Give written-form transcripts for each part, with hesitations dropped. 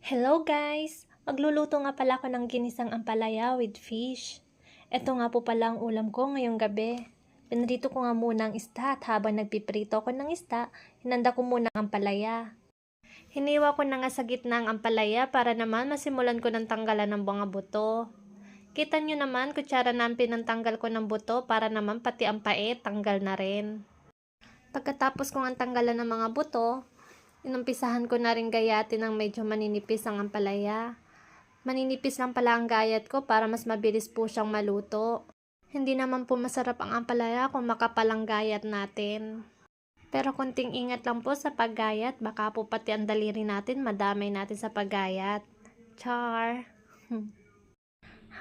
Hello guys! Magluluto nga pala ako ng ginisang ampalaya with fish. Ito nga po pala ang ulam ko ngayong gabi. Pinrito ko nga muna ang isda at habang nagpiprito ko ng isda, hinanda ko muna ang ampalaya. Hiniwa ko na nga sa gitna ang ampalaya para naman masimulan ko ng tanggalan ng mga buto. Kita nyo naman, kutsara na ang pinantanggal ko ng buto para naman pati ang paet tanggal na rin. Pagkatapos kong ang tanggalan ng mga buto, inumpisahan ko na rin gayatin ng medyo maninipis ang ampalaya. Maninipis lang pala ang gayat ko para mas mabilis po siyang maluto. Hindi naman po masarap ang ampalaya kung makapal ang gayat natin. Pero konting ingat lang po sa paggayat, baka po pati ang daliri natin madamay natin sa paggayat. Char!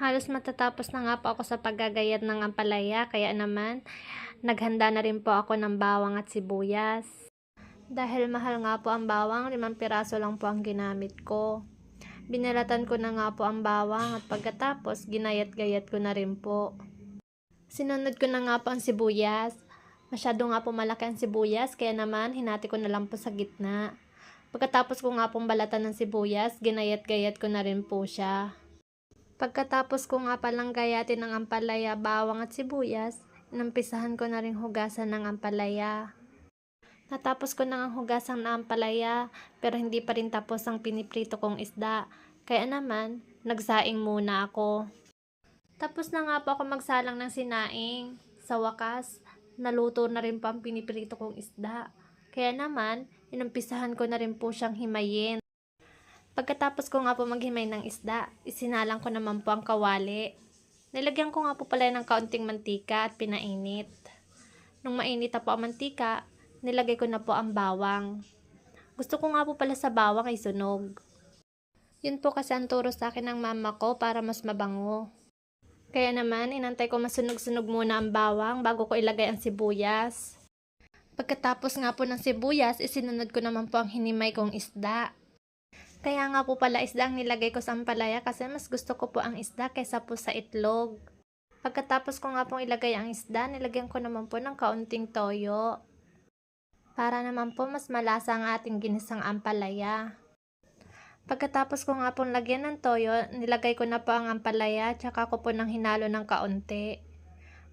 Halos matatapos na nga po ako sa paggagayat ng ampalaya, kaya naman naghanda na rin po ako ng bawang at sibuyas. Dahil mahal nga po ang bawang, 5 piraso lang po ang ginamit ko. Binalatan ko na nga po ang bawang at pagkatapos ginayat-gayat ko na rin po. Sinunod ko na nga po ang sibuyas. Masyado nga po malaki ang sibuyas kaya naman hinati ko na lang po sa gitna. Pagkatapos ko nga pong balatan ng sibuyas, ginayat-gayat ko na rin po siya. Pagkatapos ko nga palang gayatin ng ampalaya, bawang at sibuyas, inumpisahan ko na rin hugasan ng ampalaya. Natapos ko na ang hugasan ng ampalaya pero hindi pa rin tapos ang piniprito kong isda. Kaya naman, nagsaing muna ako. Tapos na nga po ako magsalang ng sinaing. Sa wakas, naluto na rin po ang piniprito kong isda. Kaya naman, inumpisahan ko na rin po siyang himayin. Pagkatapos ko nga po maghimay ng isda, isinalang ko naman po ang kawali. Nilagyan ko nga po pala ng kaunting mantika at pinainit. Nung mainit na po ang mantika, nilagay ko na po ang bawang. Gusto ko nga po pala sa bawang ay sunog. Yun po kasi ang turo sa akin ng mama ko para mas mabango. Kaya naman, inantay ko masunog-sunog muna ang bawang bago ko ilagay ang sibuyas. Pagkatapos nga po ng sibuyas, isinunod ko naman po ang hinimay kong isda. Kaya nga po pala isda ang nilagay ko sa ampalaya kasi mas gusto ko po ang isda kaysa po sa itlog. Pagkatapos ko nga pong ilagay ang isda, nilagyan ko naman po ng kaunting toyo. Para naman po mas malasa ang ating ginisang ampalaya. Pagkatapos ko nga pong lagyan ng toyo, nilagay ko na po ang ampalaya, tsaka ko po nang hinalo ng kaunti.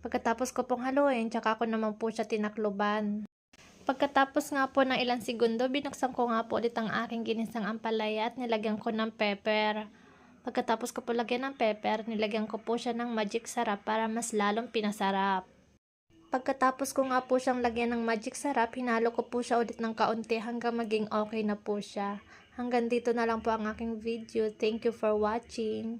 Pagkatapos ko pong haluin, tsaka ko naman po siya tinakluban. Pagkatapos nga po ng ilang segundo, binuksan ko nga po ulit ang aking ginisang ampalaya at nilagyan ko ng pepper. Pagkatapos ko po lagyan ng pepper, nilagyan ko po siya ng magic sarap para mas lalong pinasarap. Pagkatapos ko nga po siyang lagyan ng magic sarap, hinalo ko po siya ulit ng kaunti hanggang maging okay na po siya. Hanggang dito na lang po ang aking video. Thank you for watching.